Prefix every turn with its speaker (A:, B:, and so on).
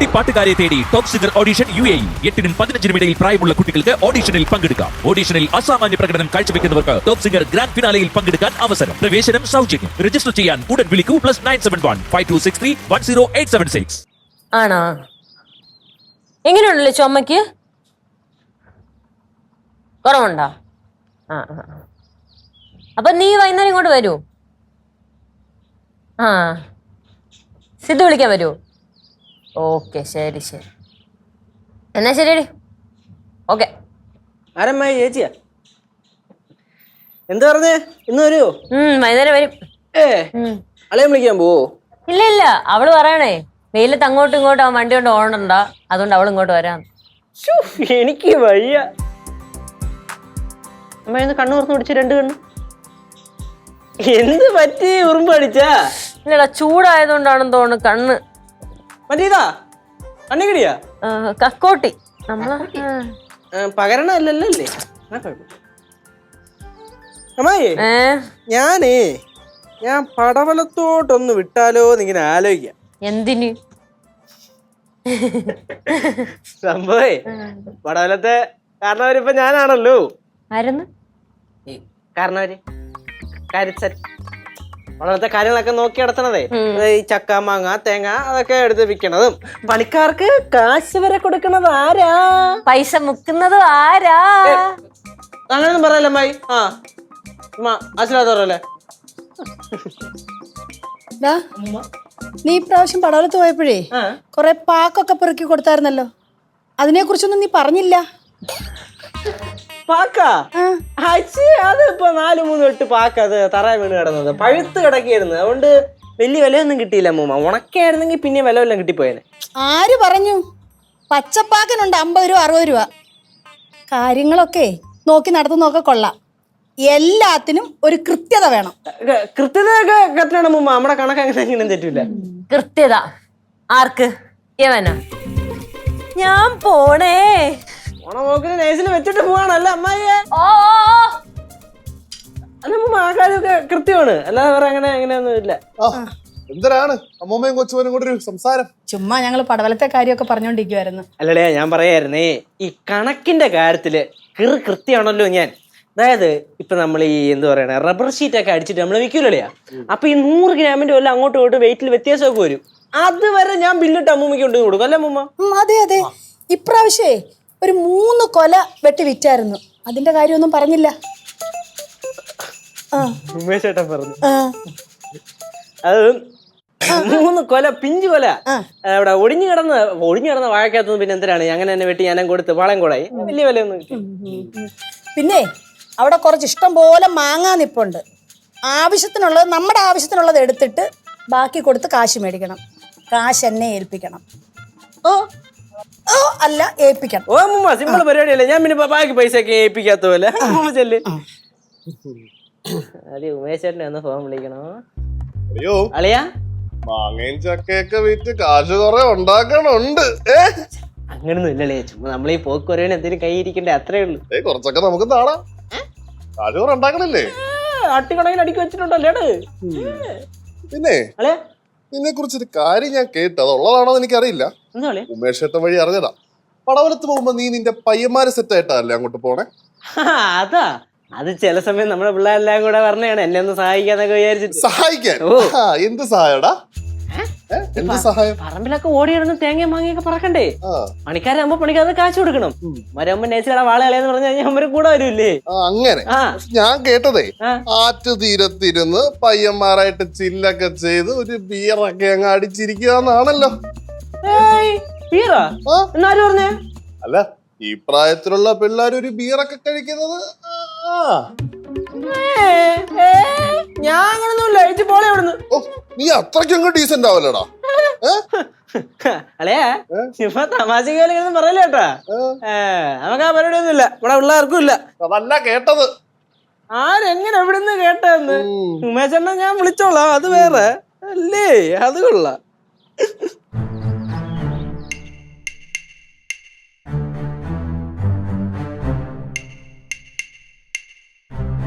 A: കുട്ടിപ്പാട്ടുകാരെ തേടി top singer audition UAE 8-നും 15-നും ഇടയിൽ പ്രായമുള്ള കുട്ടികൾക്ക് ഓഡിഷനിൽ പങ്കെടുക്കാം. ഓഡിഷനിൽ അസാമാന്യ പ്രകടനം കാഴ്ചവെക്കുന്നവർക്ക് ടോപ്പ് സിംഗർ ഗ്രാൻഡ് ഫിനാലയിൽ പങ്കെടുക്കാൻ അവസരം. പ്രവേശനം സൗജന്യം. രജിസ്റ്റർ ചെയ്യാൻ ഉടൻ വിളിക്കൂ +971 5263 10876.
B: ആണോ? എങ്ങനെയുണ്ടല്ലോ ചുമക്ക്? കുറവുണ്ടോ? അപ്പൊ നീ വൈകുന്നേരം ഇങ്ങോട്ട് വരൂ. ആ, സിദ്ധു വിളിക്കാൻ വരൂ. ഓക്കെ, ശരി ശരി, എന്നാ ശരിയടി. ഓക്കെ.
C: ആരമ്മായി? ചേച്ചിയാ? എന്താ പറഞ്ഞേ? ഇന്ന് വരുമോ?
B: വൈകുന്നേരം വരും.
C: അളയെ വിളിക്കാൻ പോവോ?
B: ഇല്ല ഇല്ല, അവള് പറയണേ വെയിലത്ത് അങ്ങോട്ടും ഇങ്ങോട്ടും അവൻ വണ്ടി കൊണ്ട് ഓടണ്ട, അതുകൊണ്ട് അവൾ ഇങ്ങോട്ട് വരാം.
C: എനിക്ക് വയ്യ. അമ്മ ഒന്ന് കണ്ണു തുറന്നു പിടിച്ച് 2 കണ്ണ്. എന്ത് പറ്റി? ഉറുമ്പ് അടിച്ചാ?
B: ഇല്ലടാ, ചൂടായതുകൊണ്ടാണെന്ന് തോന്നുന്നു കണ്ണ്.
C: മറ്റേതാ കണ്ണിക്കടിയാ?
B: കക്കോട്ടി. നമ്മള
C: പകരണല്ലേ? അമ്മായി, ഞാൻ പടവലത്തോട്ടൊന്ന് വിട്ടാലോ എന്നിങ്ങനെ ആലോചിക്കാം.
B: എന്തിന്?
C: സംഭവേ പടവലത്തെ കാരണവരിപ്പൊ ഞാനാണല്ലോ.
B: ആരെന്ന്?
C: കാരണവര് കരിച്ചൻ. പടവലത്തെ കാര്യങ്ങളൊക്കെ നോക്കി നടത്തണതേ. ഈ ചക്ക, മാങ്ങ, തേങ്ങ അതൊക്കെ എടുത്ത് വിൽക്കണതും പണിക്കാർക്ക് കാശ് വരെ കൊടുക്കണത് ആരാ?
B: പൈസ മുക്കുന്നത് ആരാ?
C: അങ്ങനെയൊന്നും പറയല്ലേ അമ്മായി. ആശീർവാദല്ലേ?
D: നീ ഇപ്രാവശ്യം പടവലത്ത് പോയപ്പോഴേ കൊറേ പാക്കൊക്കെ പെറുക്കി കൊടുത്തായിരുന്നല്ലോ, അതിനെ കുറിച്ചൊന്നും നീ പറഞ്ഞില്ല.
C: പാക്കാ? അതിപ്പോ 4-3 തൊട്ട് പാക്ക അത് തറ വീണ് കിടന്നത് പഴുത്ത് കിടക്കിയായിരുന്നു. അതുകൊണ്ട് വലിയ വിലയൊന്നും കിട്ടിയില്ല അമ്മൂമ്മ. ഉണക്കായിരുന്നെങ്കിൽ പിന്നെ വില വല്ലതും കിട്ടിപ്പോയേനെ.
D: ആര് പറഞ്ഞു? പച്ചപ്പാക്കിനുണ്ട് 50 രൂപ 60 രൂപ. കാര്യങ്ങളൊക്കെ നോക്കി നടത്തുന്നൊക്കെ കൊള്ളാം, എല്ലാത്തിനും ഒരു കൃത്യത വേണം.
C: കൃത്യതയൊക്കെ കറക്റ്റാണ് അമ്മൂമ്മ. നമ്മുടെ കണക്ക് അങ്ങനെ തെറ്റില്ല.
B: കൃത്യത ആർക്ക്? യവനാ? ഞാൻ പോണേ.
C: ഓണമോക്കിന് നേഴ്സിന് വെച്ചിട്ട് പോവാണല്ല അമ്മായിയെ? അല്ലമ്മ, ആ കാര്യമൊക്കെ കൃത്യമാണ്, അല്ലാതെ വേറെ അങ്ങനെ അങ്ങനെയൊന്നും ഇല്ല.
E: എന്തിനാണ് അമ്മൂമ്മയും കൊച്ചുമോനും കൂടെ ഒരു സംസാരം?
D: ചുമ്മാ ഞങ്ങള് പടവലത്തെ കാര്യമൊക്കെ പറഞ്ഞോണ്ടിരിക്കുവായിരുന്നു.
C: അല്ലടേ, ഞാൻ പറയായിരുന്നേ, ഈ കണക്കിന്റെ കാര്യത്തില് കൃത്യമാണല്ലോ ഞാൻ. അതായത് ഇപ്പൊ നമ്മൾ ഈ എന്താ പറയണ റബ്ബർ ഷീറ്റ് ഒക്കെ അടിച്ചിട്ട് നമ്മൾ വിൽക്കൂലേ, അപ്പൊ ഈ 100 ഗ്രാമിന്റെ വല്ല അങ്ങോട്ടും ഇങ്ങോട്ടും വെയിറ്റിൽ വ്യത്യാസമൊക്കെ വരും. അതുവരെ ഞാൻ ബില്ലിട്ട് അമ്മൂമ്മയ്ക്ക് കൊണ്ടു കൊടുക്കും അല്ലേ അമ്മൂമ്മ?
D: അതെ അതെ, ഇപ്രാവശ്യേ ഒരു 3 കൊല വെട്ടി വിറ്റായിരുന്നു, അതിന്റെ കാര്യമൊന്നും പറഞ്ഞില്ല.
C: ഉമേഷേട്ടൻ പറഞ്ഞു അത് 3 കൊല, പിഞ്ചു കൊല അവിടെ ഒടിഞ്ഞു കിടന്ന വാഴക്കകത്തുനിന്ന്. പിന്നെ എന്തിനാണ് അങ്ങനെ തന്നെ വെട്ടി ഞാനും കൊടുത്ത് പാളയം കൂടായി. വലിയ വിലയൊന്നും കിട്ടി.
D: പിന്നെ അവിടെ കുറച്ച് ഇഷ്ടം പോലെ മാങ്ങാ നിപ്പുണ്ട്. ആവശ്യത്തിനുള്ളത്, നമ്മുടെ ആവശ്യത്തിനുള്ളത് എടുത്തിട്ട് ബാക്കി കൊടുത്ത് കാശ് മേടിക്കണം. കാശ് എന്നെ ഏൽപ്പിക്കണം. അല്ല, ഏൽപ്പിക്കണം.
C: ഓ അമ്മൂമ്മ, സിമ്പിൾ പരിപാടിയല്ലേ. ഞാൻ പിന്നെ ബാക്കി പൈസ ഒക്കെ ഏൽപ്പിക്കാത്ത പോലെ. അതെ, ഉമേശേട്ടനെ ഒന്ന് ഫോൺ വിളിക്കണോ?
E: അയ്യോ
C: അളിയാ,
E: മാങ്ങയും ചക്കയൊക്കെ വിറ്റ് കാശ് കുറെ ഉണ്ടാക്കണുണ്ട്.
C: അങ്ങനൊന്നും ഇല്ലല്ലേ, ചുമ്മാ നമ്മളീ പോക്ക് വരവേന് എന്തെങ്കിലും കൈ ഇരിക്കണ്ടേ, അത്രേ ഉള്ളൂ.
E: കുറച്ചൊക്കെ നമുക്ക് താടാ. കാശ് കുറെ ഉണ്ടാക്കണില്ലേ?
C: അട്ടിക്കണക്കിന് അടുക്കി വെച്ചിട്ടുണ്ടല്ലേ.
E: പിന്നെ
C: അളേ,
E: നിന്നെ കുറിച്ചൊരു കാര്യം ഞാൻ കേട്ടു, അതുള്ളതാണോ എന്ന് എനിക്കറിയില്ല. ഉമേഷേട്ടൻ വഴി അറിഞ്ഞതാ. പടവലത്ത് പോകുമ്പോ നീ നിന്റെ പയ്യന്മാര് സെറ്റ് ആയിട്ടല്ലേ അങ്ങോട്ട് പോണേ?
C: അതാ, അത് ചില സമയം നമ്മുടെ പിള്ളേരെല്ലാം കൂടെ പറഞ്ഞാണ് എന്നെ ഒന്ന് സഹായിക്കാന്നൊക്കെ വിചാരിച്ചിട്ട്.
E: സഹായിക്കാൻ? എന്ത് സഹായടാ? എന്ത് സഹായം?
C: പറമ്പിലൊക്കെ ഓടിയിടുന്ന തേങ്ങ മാങ്ങയൊക്കെ പറക്കണ്ടേ? പണിക്കാരാകുമ്പോ പണിക്കാരെ കാശ് കൊടുക്കണം. മരമ്പ നേച്ചിടെ വാള കളയെന്ന് പറഞ്ഞു കഴിഞ്ഞാൽ അവര് കൂടെ വരൂല്ലേ?
E: അങ്ങനെ ഞാൻ കേട്ടതേ, ആറ്റു തീരത്തിരുന്ന് പയ്യന്മാരായിട്ട് ചില്ലൊക്കെ ചെയ്ത് ഒരു ബിയറൊക്കെ അങ്ങ് അടിച്ചിരിക്കുകന്നാണല്ലോ.
C: ബിയറാ? എന്നാരും പറഞ്ഞേ?
E: അല്ല, ഈ പ്രായത്തിലുള്ള പിള്ളേർ ഒരു ബിയറൊക്കെ കഴിക്കുന്നത്.
C: ഞാൻ അങ്ങനൊന്നുമില്ല.
E: നീ അത്രയ്ക്കങ്ങ് ഡീസന്റ് ആവല്ലടാ.
C: അളയാ, ഇപ്പൊ തമാശക്കൊന്നും പറയല്ലേ കേട്ടാ. നമുക്ക് ആ പരിപാടി ഒന്നും ഇല്ല, ഇവിടെ പിള്ളേർക്കും ഇല്ല.
E: അതല്ല കേട്ടത്.
C: ആരെങ്ങനെ എവിടുന്ന് കേട്ടെന്ന്? ഉമേശണ്ണ ഞാൻ വിളിച്ചോളാം, അത് വേറെ അല്ലേ? അത് കൊള്ളാം.